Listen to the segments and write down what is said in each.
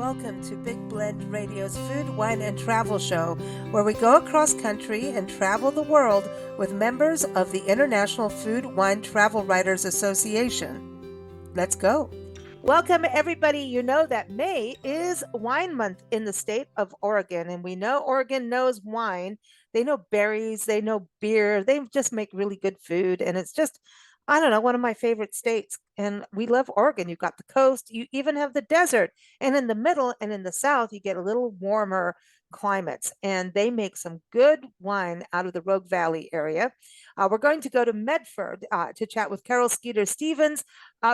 Welcome to Big Blend Radio's Food, Wine, and Travel Show, where we go across country and travel the world with members of the International Food, Wine, Travel Writers Association. Let's go. Welcome, everybody. You know that May is Wine Month in the state of Oregon, and we know Oregon knows wine. They know berries, they know beer, they just make really good food, and it's just I don't know, one of my favorite states. And we love Oregon. You've got the coast, you even have the desert. And in the middle and in the south, you get a little warmer climates. And they make some good wine out of the Rogue Valley area. We're going to go to Medford to chat with Carol Skeeter Stevens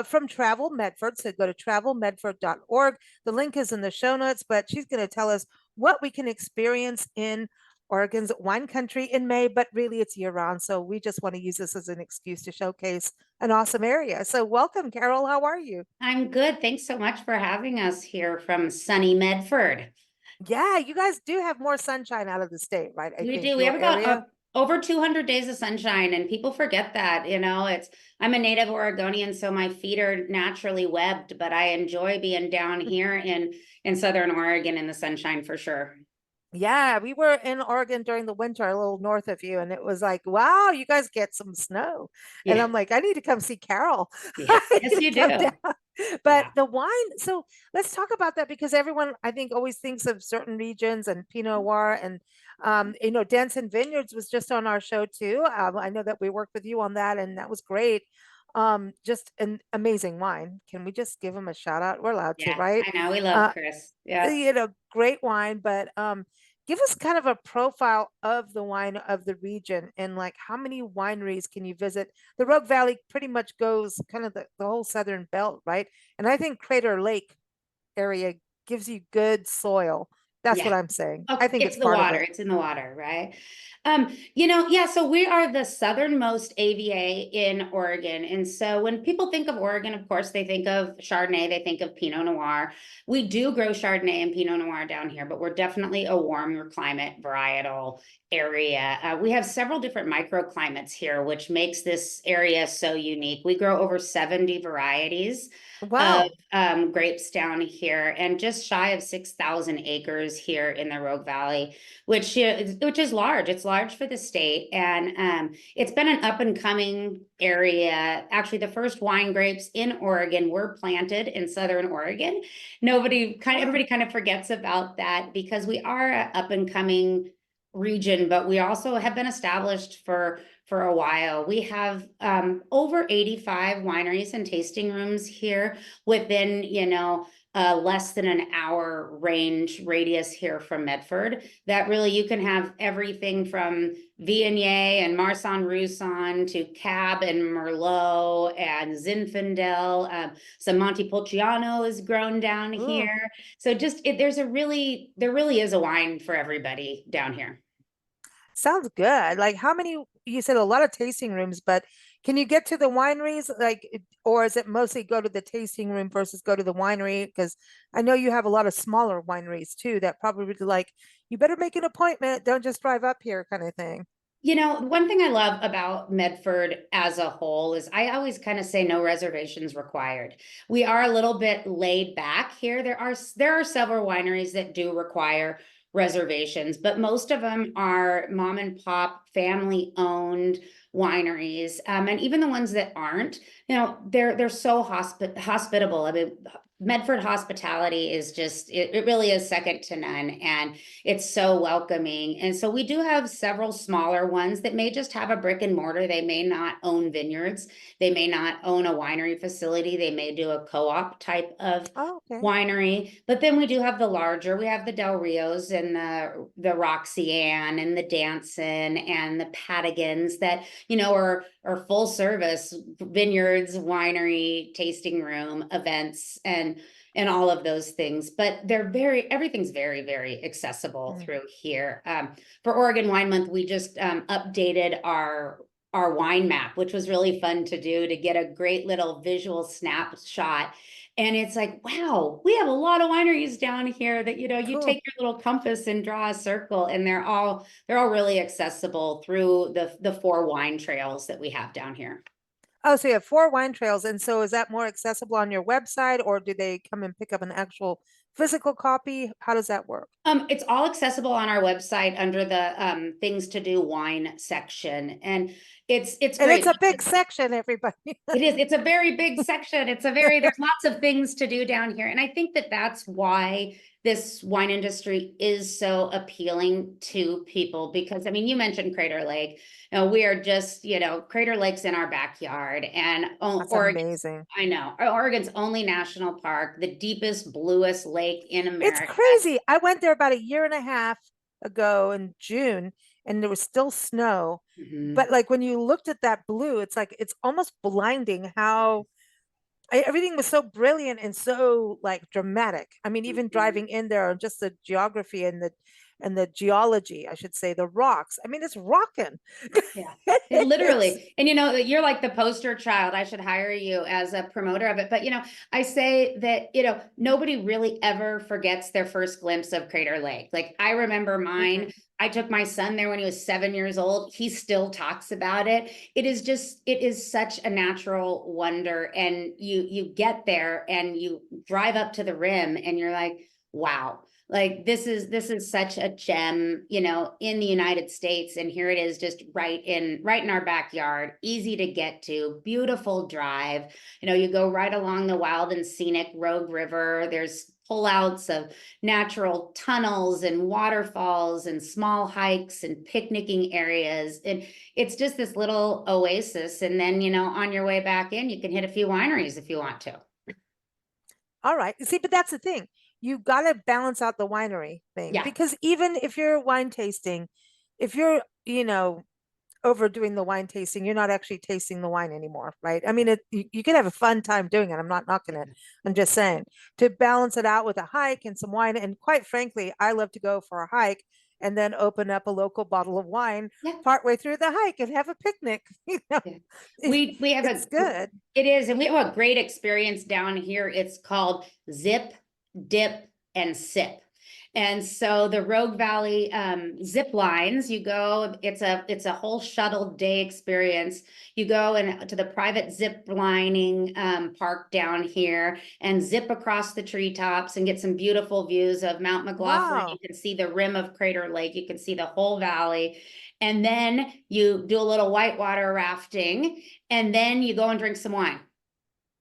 from Travel Medford. So go to travelmedford.org. The link is in the show notes, but she's going to tell us what we can experience in Oregon's wine country in May, but really it's year round. So we just want to use this as an excuse to showcase an awesome area. So welcome, Carol. How are you? I'm good. Thanks so much for having us here from sunny Medford. Yeah, you guys do have more sunshine out of the state, right? I We think do. We have your about area. over 200 days of sunshine, and people forget that. I'm a native Oregonian, so my feet are naturally webbed, but I enjoy being down here in Southern Oregon in the sunshine for sure. Yeah, we were in Oregon during the winter, a little north of you, and it was like, wow, you guys get some snow. And Yeah. I'm like, I need to come see Carol. Yeah. I Yes, need you to come do. down. But Yeah. the wine, so let's talk about that because everyone, I think, always thinks of certain regions and Pinot Noir and Danson Vineyards was just on our show too. I know that we worked with you on that, and that was great. Just an amazing wine. Can we just give them a shout out? We're allowed to, Yeah. right? I know. We love Uh, Chris. Yeah. great wine, but give us kind of a profile of the wine of the region and like how many wineries can you visit? The Rogue Valley pretty much goes kind of the whole southern belt, right? And I think Crater Lake area gives you good soil. That's Yeah. what I'm saying. I Oh, think it's it's the part of water. it. It's in the water, right? Yeah, so we are the southernmost AVA in Oregon. And so when people think of Oregon, of course, they think of Chardonnay, they think of Pinot Noir. We do grow Chardonnay and Pinot Noir down here, but we're definitely a warmer climate varietal area. We have several different microclimates here, which makes this area so unique. We grow over 70 varieties of Wow. grapes down here, and just shy of 6,000 acres here in the Rogue Valley, which is large. It's large for the state, and it's been an up and coming area. Actually, the first wine grapes in Oregon were planted in Southern Oregon. Oh, Everybody kind of forgets about that because we are an up and coming region, but we also have been established for a while. We have over 85 wineries and tasting rooms here within, less than an hour range radius here from Medford. That really you can have everything from Viognier and Marsan Roussan to Cab and Merlot and Zinfandel. Some Montepulciano is grown down ooh, here. So there really is a wine for everybody down here. sounds good. Like how many, you said a lot of tasting rooms, but can you get to the wineries or is it mostly go to the tasting room versus go to the winery? Because I know you have a lot of smaller wineries too that probably would like, you better make an appointment. Don't just drive up here kind of thing. One thing I love about Medford as a whole is I always kind of say no reservations required. We are a little bit laid back here. There are several wineries that do require reservations, but most of them are mom and pop, family owned wineries. And even the ones that aren't, they're so hospitable. I mean, Medford hospitality is just it really is second to none. And it's so welcoming. And so we do have several smaller ones that may just have a brick and mortar. They may not own vineyards. They may not own a winery facility. They may do a co-op type of Oh, okay. winery. But then we do have the larger. We have the Del Rios and the Roxanne and the Danson and the Patagons that, are full service vineyards, winery, tasting room, events, and all of those things. But everything's very, very accessible Mm. through here. For Oregon Wine Month, we just updated our wine map, which was really fun to do to get a great little visual snapshot. And it's like, wow, we have a lot of wineries down here that, you Cool. take your little compass and draw a circle, and they're all really accessible through the four wine trails that we have down here. Oh, so you have four wine trails. And so is that more accessible on your website or do they come and pick up an actual physical copy? How does that work? It's all accessible on our website under the things to do wine section, and it's And it's great. a big section, everybody. It is. It's a very big section. There's lots of things to do down here. And I think that that's why this wine industry is so appealing to people because, I mean, you mentioned Crater Lake. We are just, Crater Lake's in our backyard and That's Oregon's, amazing. I know, Oregon's only national park, the deepest, bluest lake in It's America. crazy. I went there about a year and a half ago in June, and there was still snow. Mhm. But like when you looked at that blue, it's like it's almost blinding how everything was so brilliant and so like dramatic. I mean, even Mhm. driving in there, just the geography and the geology, I should say, the rocks. I mean, it's rocking. Yeah. It It's literally, and you're like the poster child. I should hire you as a promoter of it. But I say that, nobody really ever forgets their first glimpse of Crater Lake. Like I remember mine. mm-mm. I took my son there when he was 7 years old. He still talks about it. It is such a natural wonder. And you get there and you drive up to the rim and you're like, wow. Like this is such a gem, in the United States, and here it is, just right in our backyard, easy to get to, beautiful drive. You go right along the wild and scenic Rogue River. There's pullouts of natural tunnels and waterfalls and small hikes and picnicking areas, and it's just this little oasis. And then, on your way back in, you can hit a few wineries if you want to. All right. See, but that's the thing. You got to balance out the winery thing Yeah. because even if you're wine tasting, if you're, overdoing the wine tasting, you're not actually tasting the wine anymore, right? I mean, you can have a fun time doing it. I'm not knocking it. I'm just saying to balance it out with a hike and some wine. And quite frankly, I love to go for a hike and then open up a local bottle of wine Yeah. partway through the hike and have a picnic. Yeah. We have It's good. it is, and we have a great experience down here. It's called Zip, Dip, and Sip. And so the Rogue Valley zip lines, you go, it's a whole shuttle day experience. You go and to the private zip lining park down here and zip across the treetops and get some beautiful views of Mount McLaughlin. You Wow. can see the rim of Crater Lake. You can see the whole valley. And then you do a little whitewater rafting, and then you go and drink some wine.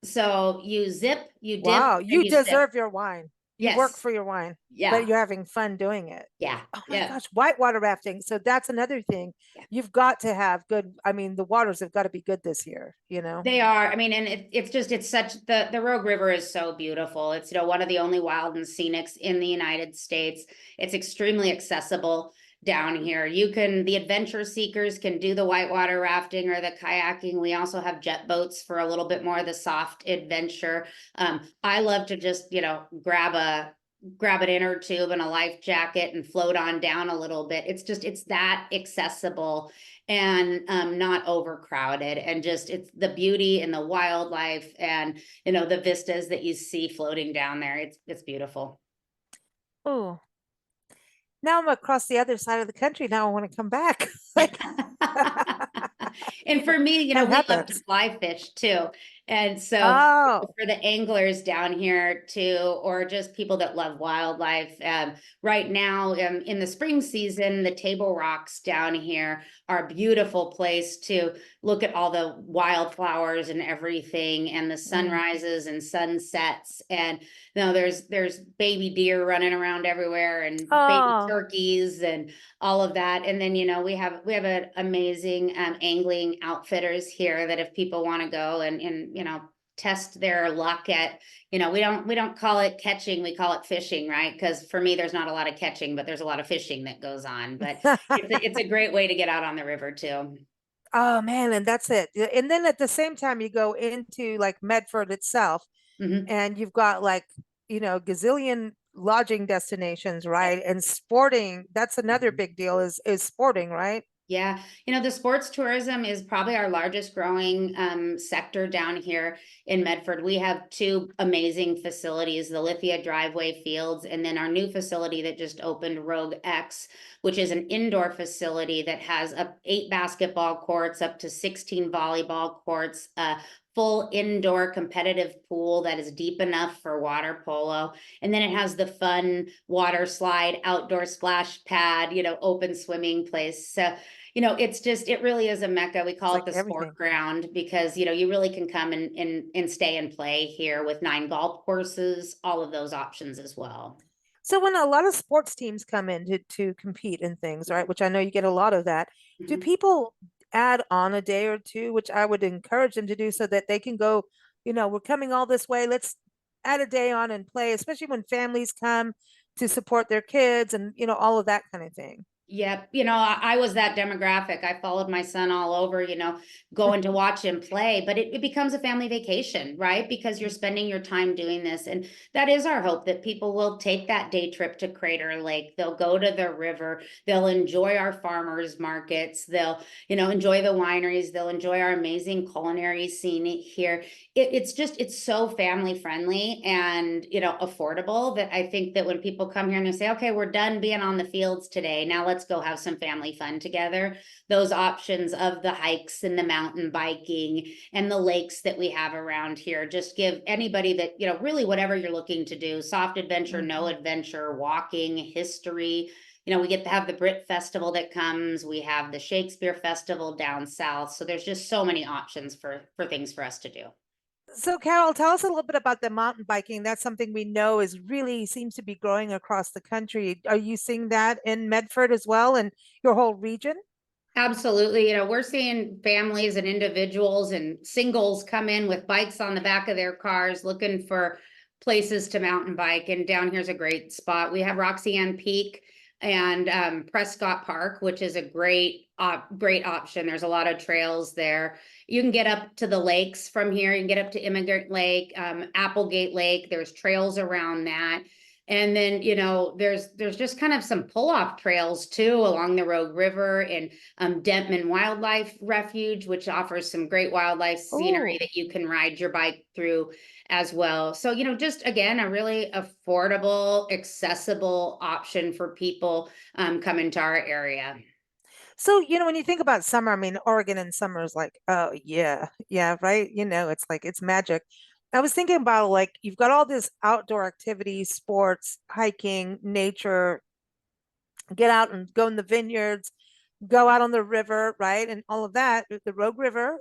So you zip, you dip, Wow. and You you sip. deserve your wine. You work Yes. for your wine, but Yeah. you're having fun doing it. Yeah. Oh my Yeah. gosh, whitewater rafting. So that's another thing. Yeah. You've got to have good. I mean, the waters have got to be good this year. They are. I mean, and it's such the Rogue River is so beautiful. It's one of the only wild and scenics in the United States. It's extremely accessible down here. The adventure seekers can do the whitewater rafting or the kayaking. We also have jet boats for a little bit more of the soft adventure. I love to just, grab an inner tube and a life jacket and float on down a little bit. It's that accessible and not overcrowded, and just it's the beauty and the wildlife and the vistas that you see floating down there. It's beautiful. Oh, now I'm across the other side of the country. Now I want to come back. Like And for me, that we love to happens. fly fish too. And so Oh, for the anglers down here too, or just people that love wildlife, right now in the spring season, the Table Rocks down here are a beautiful place to look at all the wildflowers and everything, and the mm. sunrises and sunsets. And there's baby deer running around everywhere and baby Oh, turkeys and all of that. And then, we have an amazing angling outfitters here that if people want to go and test their luck at, we don't call it catching, we call it fishing, right? Because for me, there's not a lot of catching, but there's a lot of fishing that goes on. But it's a great way to get out on the river too. oh man, and that's it. And then at the same time, you go into like Medford itself, Mhm. and you've got like gazillion lodging destinations, right? And sporting, that's another Yep. big deal is sporting, right? Yeah, the sports tourism is probably our largest growing sector down here in Medford. We have two amazing facilities, the Lithia Driveway Fields, and then our new facility that just opened, Rogue X, which is an indoor facility that has 8 basketball courts, up to 16 volleyball courts, full indoor competitive pool that is deep enough for water polo. And then it has the fun water slide, outdoor splash pad, open swimming place. So, it's just, it really is a mecca. We It's call it like the sport everything. ground because, you really can come and stay and play here with 9 golf courses, all of those options as well. So when a lot of sports teams come in to compete in things, right, which I know you get a lot of that, do Mhm. people add on a day or two, which I would encourage them to do so that they can go, we're coming all this way, let's add a day on and play, especially when families come to support their kids and, all of that kind of thing. Yep. I was that demographic. I followed my son all over, going to watch him play, but it becomes a family vacation, right? Because you're spending your time doing this. And that is our hope that people will take that day trip to Crater Lake. They'll go to the river. They'll enjoy our farmers markets. They'll, enjoy the wineries. They'll enjoy our amazing culinary scene here. It's so family friendly and, affordable that I think that when people come here and they say, okay, we're done being on the fields today. Now let's go have some family fun together. Those options of the hikes and the mountain biking and the lakes that we have around here just give anybody that, really whatever you're looking to do, soft adventure, no Mhm. adventure, walking, history. We get to have the Brit Festival that comes. We have the Shakespeare Festival down south. So there's just so many options for things for us to do. So, Carol, tell us a little bit about the mountain biking. That's something we know is really seems to be growing across the country. Are you seeing that in Medford as well and your whole region? Absolutely. We're seeing families and individuals and singles come in with bikes on the back of their cars looking for places to mountain bike. And down here's a great spot. We have Roxanne Peak and Prescott Park, which is a great option. There's a lot of trails there. You can get up to the lakes from here. You can get up to Immigrant Lake, Applegate Lake. There's trails around that. And then, there's just kind of some pull-off trails too along the Rogue River and Dentman Wildlife Refuge, which offers some great wildlife scenery Oh, that you can ride your bike through as well. So, just again, a really affordable, accessible option for people coming to our area. so when you think about summer, I mean, Oregon in summer is like, oh yeah, yeah, right. It's like it's magic. I was thinking about like you've got all this outdoor activities, sports, hiking, nature, get out and go in the vineyards, go out on the river, right? And all of that, the Rogue River.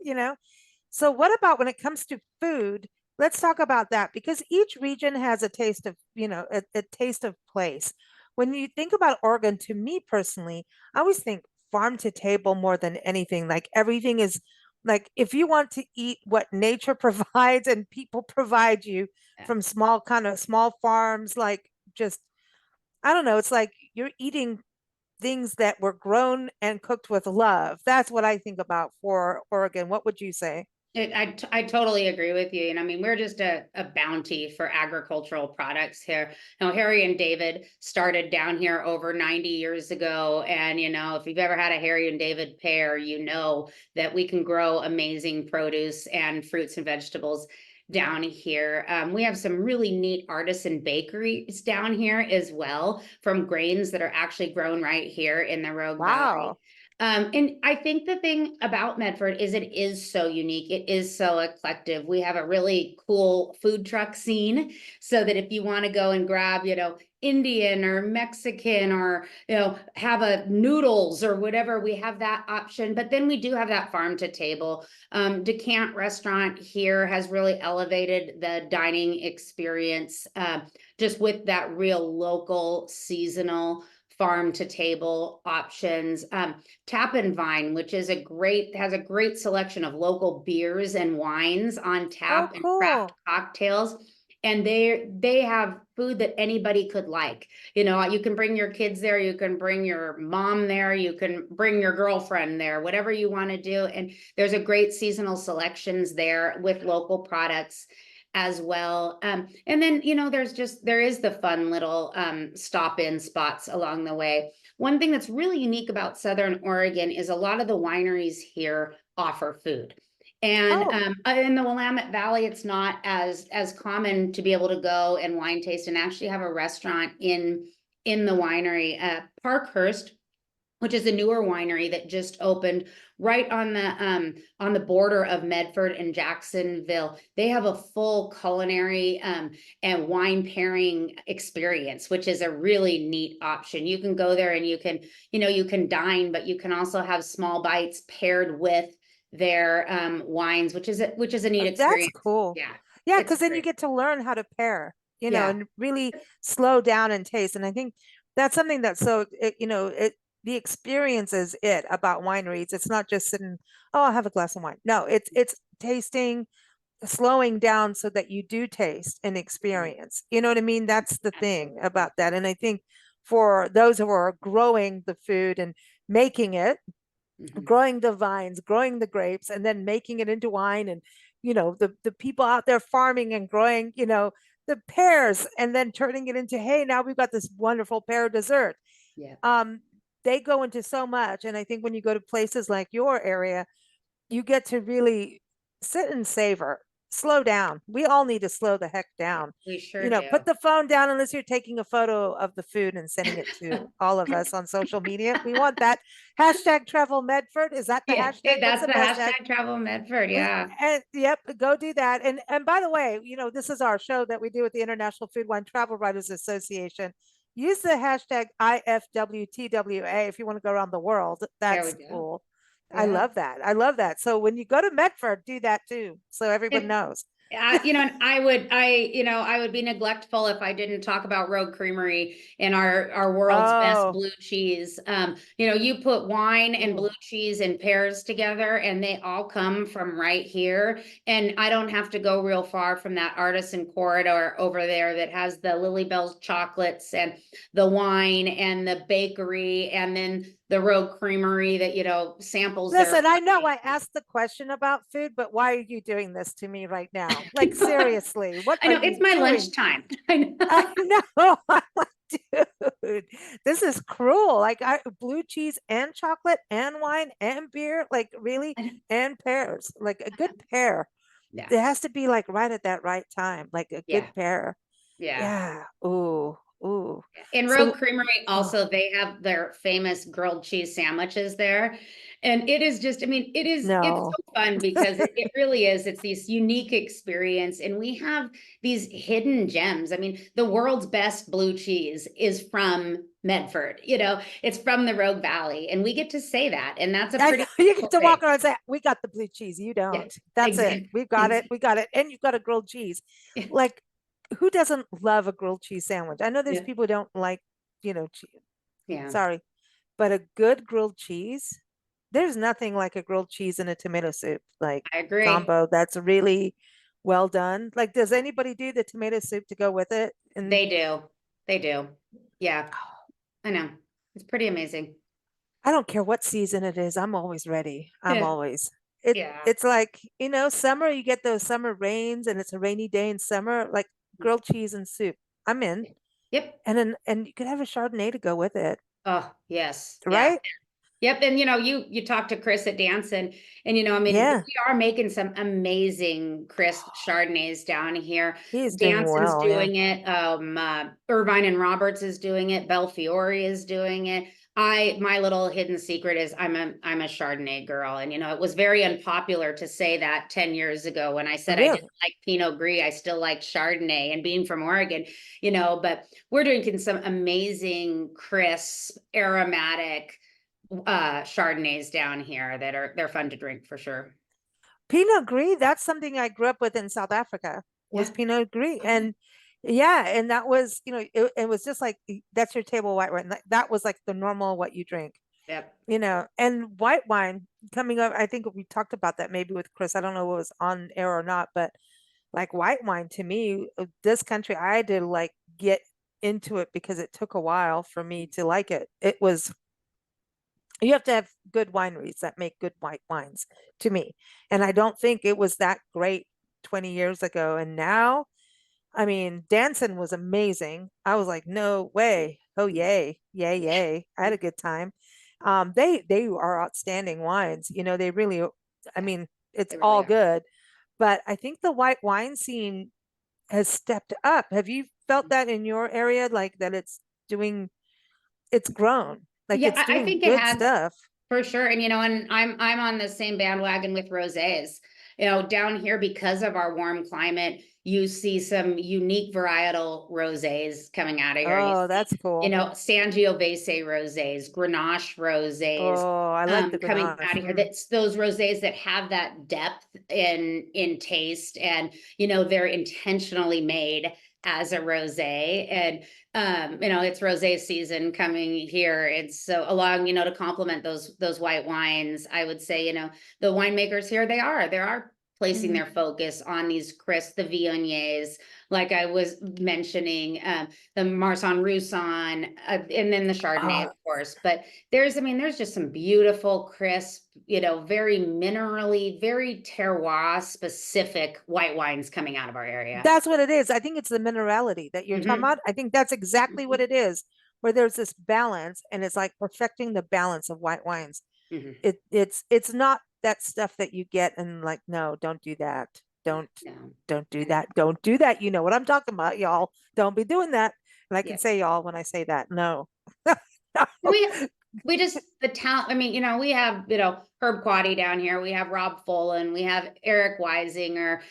So what about when it comes to food? Let's talk about that because each region has a taste of, a taste of place. When you think about Oregon, to me personally, I always think farm to table more than anything. Like everything is like if you want to eat what nature provides and people provide you Yeah. from small farms, like just I don't know, it's like you're eating things that were grown and cooked with love. That's what I think about for Oregon. What would you say? I totally agree with you. And I mean, we're just a bounty for agricultural products here. Harry and David started down here over 90 years ago. And, if you've ever had a Harry and David pear, you know that we can grow amazing produce and fruits and vegetables down here. We have some really neat artisan bakeries down here as well from grains that are actually grown right here in the Rogue Valley. Wow. And I think the thing about Medford is it is so unique. It is so eclectic. We have a really cool food truck scene so that if you want to go and grab, Indian or Mexican or, have a noodles or whatever, we have that option. But then we do have that farm to table. Decant restaurant here has really elevated the dining experience just with that real local seasonal farm to table options. Tap and Vine, which is has a great selection of local beers and wines on Oh, tap and craft cool. cocktails. And they have food that anybody could like. You can bring your kids there, you can bring your mom there, you can bring your girlfriend there, whatever you want to do. And there's a great seasonal selections there with local products as well. And then, there is the fun little stop in spots along the way. One thing that's really unique about Southern Oregon is a lot of the wineries here offer food. And Oh, in the Willamette Valley, it's not as common to be able to go and wine taste and actually have a restaurant in the winery. Parkhurst which is a newer winery that just opened right on the border of Medford and Jacksonville. They have a full culinary and wine pairing experience, which is a really neat option. You can go there and you can, you can dine, but you can also have small bites paired with their wines, which is a neat That's experience. cool. Yeah, Yeah, it's because then you great. get to learn how to pair, Yeah. and really slow down and taste. And I think that's something that's so, the experience is it about wineries. It's not just sitting, oh, I'll have a glass of wine. No, it's tasting, slowing down so that you do taste and Mhm. experience. You know what I mean? That's the thing Absolutely. about that. And I think for those who are growing the food and making it, Mhm. growing the vines, growing the grapes, and then making it into wine. And, the people out there farming and growing, the pears and then turning it into, hey, now we've got this wonderful pear dessert. Yeah. Um, they go into so much. And I think when you go to places like your area, you get to really sit and savor, slow down. We all need to slow the heck down. We sure do. Put the phone down unless you're taking a photo of the food and sending it to all of us on social media. We want that hashtag travel Medford. Is that the Yeah, hashtag? What's that's the the best hashtag? hashtag Travel Medford. Yeah. And yep, go do that. And by the way, this is our show that we do with the International Food Wine Travel Writers Association. Use the hashtag IFWTWA if you want to go around the world. There we That's go. cool. I Yeah. love that. I love that. So when you go to Medford, do that too, so everyone And knows. and I would be neglectful if I didn't talk about Rogue Creamery and our world's best Oh, blue cheese. You put wine and ooh. blue cheese and pears together, and they all come from right here. And I don't have to go real far from that artisan corridor over there that has the Lily Bell's chocolates and the wine and the bakery, and then the Rogue Creamery that samples their Listen, I know wine. I asked the question about food, but why are you doing this to me right now? Like, seriously, what I are know it's you my doing? lunchtime. I know. I know. I'm like, dude, this is cruel. Like, blue cheese and chocolate and wine and beer, like, really, and pears, like a good pear. Yeah. It has to be like right at that right time, like a good Yeah. pear. Yeah. Yeah. Ooh, ooh. In Rogue So, Creamery, oh, also, they have their famous grilled cheese sandwiches there. And it is just, I mean, it's no. so fun because it really is. It's this unique experience. And we have these hidden gems. I mean, the world's best blue cheese is from Medford, it's from the Rogue Valley. And we get to say that. And that's a I know pretty you get cool to thing. walk around and say, we got the blue cheese. You Yeah, don't. That's it. exactly. We've got it. We got it. And you've got a grilled cheese. Like, who doesn't love a grilled cheese sandwich? I know there's Yeah. people who don't like, Yeah. sorry, but a good grilled cheese, there's nothing like a grilled cheese and a tomato soup, like I agree. combo. That's really well done. Like, does anybody do the tomato soup to go with it? And They do. They do. Yeah, I know. It's pretty amazing. I don't care what season it is. I'm always ready. I'm Yeah. always. It Yeah. it's like, summer, you get those summer rains and it's a rainy day in summer, like grilled cheese and soup. I'm in. Yep. And you could have a Chardonnay to go with it, Oh, yes. Yeah. right? Yep. And you talked to Chris at Danson, and I mean, Yeah. we are making some amazing crisp Chardonnays down here. He's doing Danson's well, yeah. doing it. Irvine and Roberts is doing it. Belfiore is doing it. My little hidden secret is I'm a Chardonnay girl. And it was very unpopular to say that 10 years ago when I said I didn't Really. like Pinot Gris. I still like Chardonnay, and being from Oregon, but we're drinking some amazing, crisp, aromatic Chardonnays down here they're fun to drink for sure. Pinot Gris, that's something I grew up with in South Africa, was Yeah. Pinot Gris. Okay. And yeah, and that was, it was just like, that's your table white wine. That was like the normal what you drink, Yep. and white wine coming up. I think we talked about that maybe with Chris. I don't know what was on air or not, but like white wine to me, this country, I had to like get into it because it took a while for me to like it. It was, you have to have good wineries that make good white wines to me. And I don't think it was that great 20 years ago. And now, I mean, Danson was amazing. I was like, no way. Oh, yay, yay, yay. I had a good time. They are outstanding wines. They really, I Yeah, mean, it's they really all are. good. But I think the white wine scene has stepped up. Have you felt that in your area, like that it's grown? Like Yeah, it's I doing think it good has. stuff. For sure. And and I'm on the same bandwagon with rosés. Down here because of our warm climate, you see some unique varietal rosés coming out of here. You Oh, see, that's cool. Sangiovese rosés, Grenache rosés, Oh, I like the coming out Grenache. of here. That's those rosés that have that depth in taste, and they're intentionally made as a rosé. And it's rosé season coming here. It's so along, to complement those white wines. I would say, the winemakers here, they are placing Mm. their focus on these crisp, the Viogniers, like I was mentioning, the Marsan Roussan, and then the Chardonnay, Oh, of course. But there's just some beautiful, crisp, very minerally, very terroir specific white wines coming out of our area. that's what it is. I think it's the minerality that you're talking Hmm. about. I think that's exactly what it is, where there's this balance, and it's like perfecting the balance of white wines. Hmm. It's not that stuff that you get and like, no, don't do that. Don't No. don't do that. Don't do that. You know what I'm talking about, y'all. Don't be doing that. And I can Yeah. say y'all when I say that. No. We we just the town. We have Herb Quaddy down here. We have Rob Folan. We have Eric Weisinger.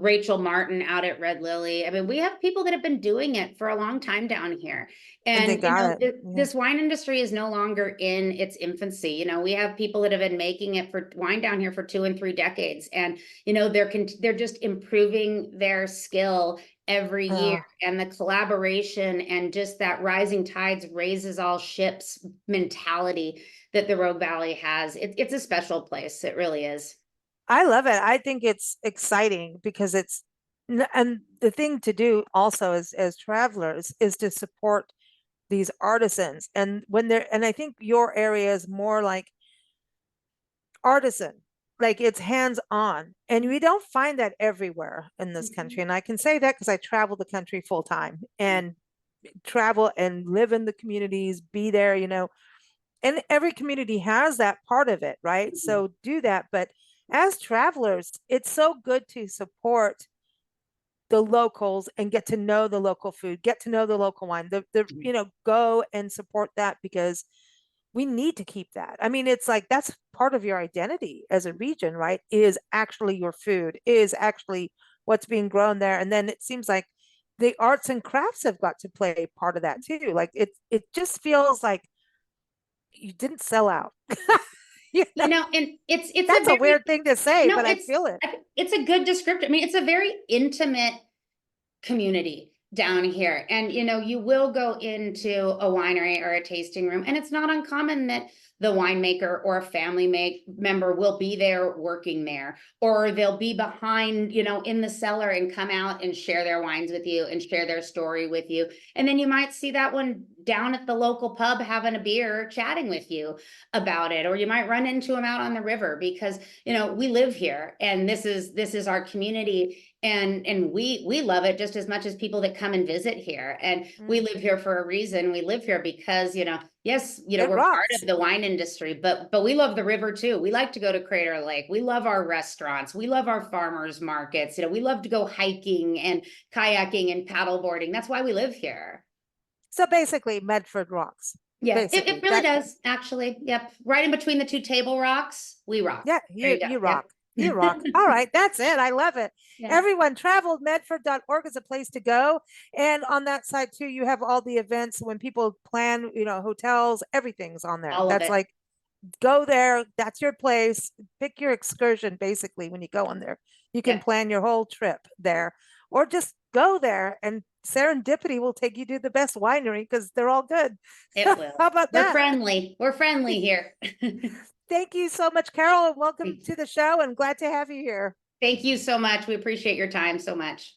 Rachel Martin out at Red Lily. We have people that have been doing it for a long time down here. And they And got it. Yeah. this wine industry is no longer in its infancy. We have people that have been making it for wine down here for 2 and 3 decades, and they're just improving their skill every year. Oh, And the collaboration and just that rising tides raises all ships mentality that the Rogue Valley has. It's a special place. It really is. I love it. I think it's exciting because and the thing to do also as travelers is to support these artisans. And and I think your area is more like artisan, like it's hands on. And we don't find that everywhere in this country. And I can say that because I travel the country full time and travel and live in the communities, be there, and every community has that part of it, right? So do that. But as travelers, it's so good to support the locals and get to know the local food, get to know the local wine, go and support that because we need to keep that. I mean, it's like that's part of your identity as a region, right? Is actually your food, is actually what's being grown there. And then it seems like the arts and crafts have got to play part of that too. Like it just feels like you didn't sell out. And it's a That's a very weird thing to say, but I feel it. it's a good descriptor. It's a very intimate community down here. And you will go into a winery or a tasting room, and it's not uncommon that the winemaker or a family member will be there working there, or they'll be behind, in the cellar and come out and share their wines with you and share their story with you. And then you might see that one down at the local pub having a beer, chatting with you about it, or you might run into them out on the river because we live here and this is our community. And we love it just as much as people that come and visit here. And we live here for a reason. We live here because, yes, It we're part rocks. of the wine industry, but we love the river too. We like to go to Crater Lake. We love our restaurants. We love our farmers markets. We love to go hiking and kayaking and paddleboarding. That's why we live here. So basically, Medford rocks. Yeah, Basically, it really does, actually. Yep. Right in between the two Table Rocks, we rock. yeah, There you go. you Yep. rock. You rock. All right, that's it. I love it. Yeah. Everyone, travelmedford.org is a place to go. And on that side too, you have all the events when people plan, hotels, everything's on there. All of That's it. like go there. That's your place. Pick your excursion basically when you go on there. You can Yeah. plan your whole trip there or just go there and serendipity will take you to the best winery because they're all good. It will. How about We're that? friendly. We're friendly here. Thank you so much, Carol, and welcome to the show and glad to have you here. Thank you so much. We appreciate your time so much.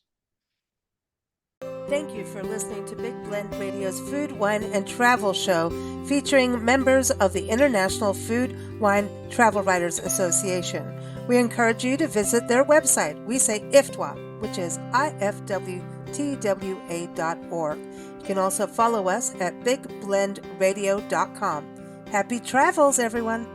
Thank you for listening to Big Blend Radio's Food, Wine, and Travel Show featuring members of the International Food, Wine, Travel Writers Association. We encourage you to visit their website. We say IFTWA, which is ifwtwa.org. You can also follow us at bigblendradio.com. Happy travels, everyone!